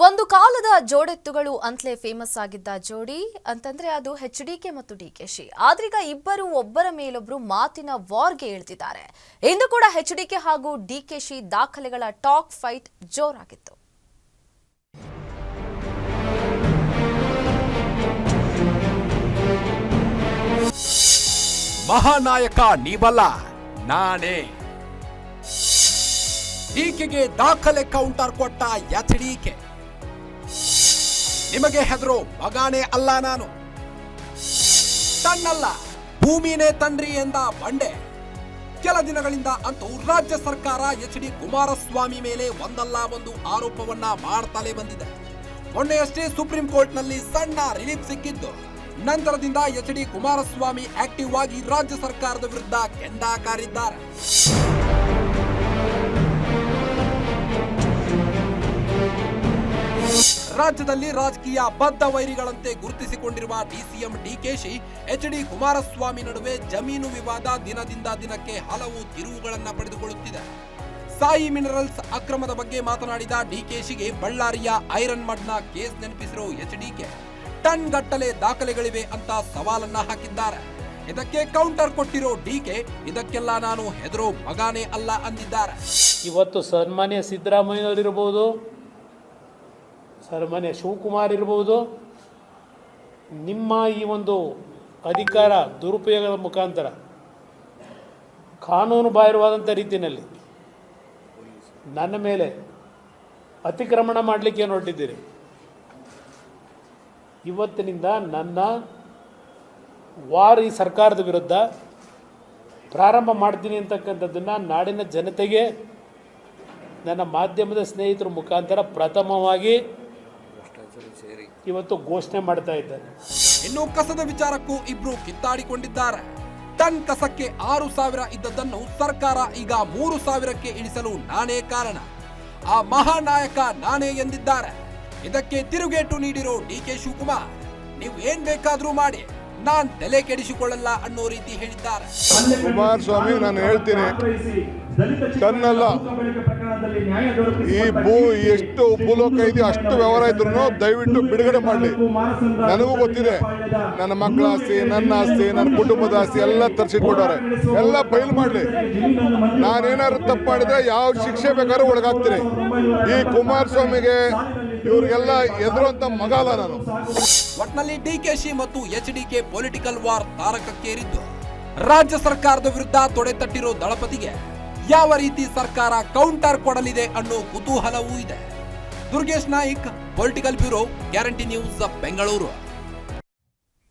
ಒಂದು ಕಾಲದ ಜೋಡೆತ್ತುಗಳು ಅಂತಲೇ ಫೇಮಸ್ ಆಗಿದ್ದ ಜೋಡಿ ಅಂತಂದ್ರೆ ಅದು ಎಚ್ಡಿಕೆ ಮತ್ತು ಡಿಕೆಶಿ. ಆದ್ರೀಗ ಇಬ್ಬರು ಒಬ್ಬರ ಮೇಲೊಬ್ಬರು ಮಾತಿನ ವಾರ್ಗೆ ಇಳಿದಿದ್ದಾರೆ. ಇಂದು ಕೂಡ ಎಚ್ಡಿಕೆ ಹಾಗೂ ಡಿಕೆಶಿ ದಾಖಲೆಗಳ ಟಾಕ್ ಫೈಟ್ ಜೋರಾಗಿತ್ತು. ಮಹಾನಾಯಕ ನೀವಲ್ಲ, ನಾನೇ. ಡಿಕೆಗೆ ದಾಖಲೆ ಕೌಂಟರ್ ಕೊಟ್ಟ ಎಚ್ಡಿಕೆ. ನಿಮಗೆ ಹೆದರೋ ಮಗಾನೇ ಅಲ್ಲ ನಾನು, ತನ್ನಲ್ಲ ಭೂಮಿನೇ ತನ್ರಿ ಎಂದ ಬಂಡೆ. ಕೆಲ ದಿನಗಳಿಂದ ಅಂತೂ ರಾಜ್ಯ ಸರ್ಕಾರ ಎಚ್.ಡಿ. ಕುಮಾರಸ್ವಾಮಿ ಮೇಲೆ ಒಂದಲ್ಲ ಒಂದು ಆರೋಪವನ್ನ ಮಾಡ್ತಲೇ ಬಂದಿದೆ. ಮೊನ್ನೆಯಷ್ಟೇ ಸುಪ್ರೀಂ ಕೋರ್ಟ್ನಲ್ಲಿ ಸಣ್ಣ ರಿಲೀಫ್ ಸಿಕ್ಕಿದ್ದು. ನಂತರದಿಂದ ಎಚ್.ಡಿ. ಕುಮಾರಸ್ವಾಮಿ ಆಕ್ಟಿವ್ ಆಗಿ ರಾಜ್ಯ ಸರ್ಕಾರದ ವಿರುದ್ಧ ಕೆಂಡಕಾರಿದ್ದಾರೆ. ರಾಜ್ಯದಲ್ಲಿ ರಾಜಕೀಯ ಬದ್ಧ ವೈರಿಗಳಂತೆ ಗುರುತಿಸಿಕೊಂಡಿರುವ ಡಿಸಿಎಂ ಡಿಕೆಶಿ ಎಚ್.ಡಿ. ಕುಮಾರಸ್ವಾಮಿ ನಡುವೆ ಜಮೀನು ವಿವಾದ ದಿನದಿಂದ ದಿನಕ್ಕೆ ಹಲವು ತಿರುವುಗಳನ್ನು ಪಡೆದುಕೊಳ್ಳುತ್ತಿದೆ. ಸಾಯಿ ಮಿನರಲ್ಸ್ ಅಕ್ರಮದ ಬಗ್ಗೆ ಮಾತನಾಡಿದ ಡಿಕೆಶಿಗೆ ಬಳ್ಳಾರಿಯ ಐರನ್ ಮಡ್ನ ಕೇಸ್ ನೆನಪಿಸಿರೋ ಎಚ್ಡಿಕೆ ಟನ್ ಗಟ್ಟಲೆ ದಾಖಲೆಗಳಿವೆ ಅಂತ ಸವಾಲನ್ನ ಹಾಕಿದ್ದಾರೆ. ಇದಕ್ಕೆ ಕೌಂಟರ್ ಕೊಟ್ಟಿರೋ ಡಿಕೆ, ಇದಕ್ಕೆಲ್ಲ ನಾನು ಹೆದರೋ ಮಗಾನೇ ಅಲ್ಲ ಅಂದಿದ್ದಾರೆ. ಇವತ್ತು ಸನ್ಮಾನ್ಯ ಸಿದ್ದರಾಮಯ್ಯನವರಿರ್ಬೋದು, ಸನ್ಮಾನ್ಯ ಶಿವಕುಮಾರ್ ಇರ್ಬೋದು, ನಿಮ್ಮ ಈ ಒಂದು ಅಧಿಕಾರ ದುರುಪಯೋಗದ ಮುಖಾಂತರ ಕಾನೂನು ಬಾಹಿರವಾದಂಥ ರೀತಿಯಲ್ಲಿ ನನ್ನ ಮೇಲೆ ಅತಿಕ್ರಮಣ ಮಾಡಲಿಕ್ಕೆ ಹೊರಟಿದ್ದೀರಿ. ಇವತ್ತಿನಿಂದ ನನ್ನ ವಾರ್ ಈ ಸರ್ಕಾರದ ವಿರುದ್ಧ ಪ್ರಾರಂಭ ಮಾಡ್ತೀನಿ ಅಂತಕ್ಕಂಥದ್ದನ್ನು ನಾಡಿನ ಜನತೆಗೆ ನನ್ನ ಮಾಧ್ಯಮದ ಸ್ನೇಹಿತರ ಮುಖಾಂತರ ಪ್ರಥಮವಾಗಿ ಇವತ್ತು ಘೋಷಣೆ ಮಾಡ್ತಾ ಇದ್ದಾರೆ. ಇನ್ನು ಕಸದ ವಿಚಾರಕ್ಕೂ ಇಬ್ರು ಕಿತ್ತಾಡಿಕೊಂಡಿದ್ದಾರೆ. ಟನ್ ಕಸಕ್ಕೆ 6,000 ಇದ್ದದ್ದನ್ನು ಸರ್ಕಾರ ಈಗ 3,000ಕ್ಕೆ ಇಳಿಸಲು ನಾನೇ ಕಾರಣ, ಆ ಮಹಾನಾಯಕ ನಾನೇ ಎಂದಿದ್ದಾರೆ. ಇದಕ್ಕೆ ತಿರುಗೇಟು ನೀಡಿರೋ ಡಿಕೆ ಶಿವಕುಮಾರ್, ನೀವು ಏನ್ ಬೇಕಾದ್ರೂ ಮಾಡಿ, ನಾನ್ ತಲೆ ಕೆಡಿಸಿಕೊಳ್ಳಲ್ಲ ಅನ್ನೋ ರೀತಿ ಹೇಳಿದ್ದಾರೆ. ಕುಮಾರಸ್ವಾಮಿ ನಾನು ಹೇಳ್ತೀನಿ, ತನ್ನಲ್ಲ ಈ ಎಷ್ಟು ಭೂಲೋಕ ಇದೆ ಅಷ್ಟು ವ್ಯವಹಾರ ಇದ್ರು ದಯವಿಟ್ಟು ಬಿಡುಗಡೆ ಮಾಡಲಿ. ನನಗೂ ಗೊತ್ತಿದೆ, ನನ್ನ ಮಕ್ಕಳ ಆಸ್ತಿ, ನನ್ನ ಆಸ್ತಿ, ನನ್ನ ಕುಟುಂಬದ ಆಸ್ತಿ ಎಲ್ಲ ತರಿಸಿಟ್ಕೊಡೋರೆ, ಎಲ್ಲ ಬಯಲು ಮಾಡಲಿ. ನಾನೇನಾದ್ರು ತಪ್ಪು ಮಾಡಿದ್ರೆ ಯಾವ ಶಿಕ್ಷೆ ಬೇಕಾದ್ರೂ ಒಳಗಾಗ್ತೀನಿ. ಈ ಕುಮಾರಸ್ವಾಮಿಗೆ ಇವ್ರಿಗೆಲ್ಲ ಎದುರುವಂತ ಮಗ ಅಲ್ಲ ನಾನು. ಒಟ್ನಲ್ಲಿ ಡಿಕೆಶಿ ಮತ್ತು ಎಚ್ಡಿಕೆ ಪೊಲಿಟಿಕಲ್ ವಾರ್ ತಾರಕಕ್ಕೇರಿದ್ದು. ರಾಜ್ಯ ಸರ್ಕಾರದ ವಿರುದ್ಧ ತೊಡೆ ತಟ್ಟಿರೋ ದಳಪತಿಗೆ ಯಾವ ರೀತಿ ಸರ್ಕಾರ ಕೌಂಟರ್ ಕೊಡಲಿದೆ ಅನ್ನೋ ಕುತೂಹಲವೂ ಇದೆ. Durgesh Naik, political bureau, guarantee news, Bengaluru.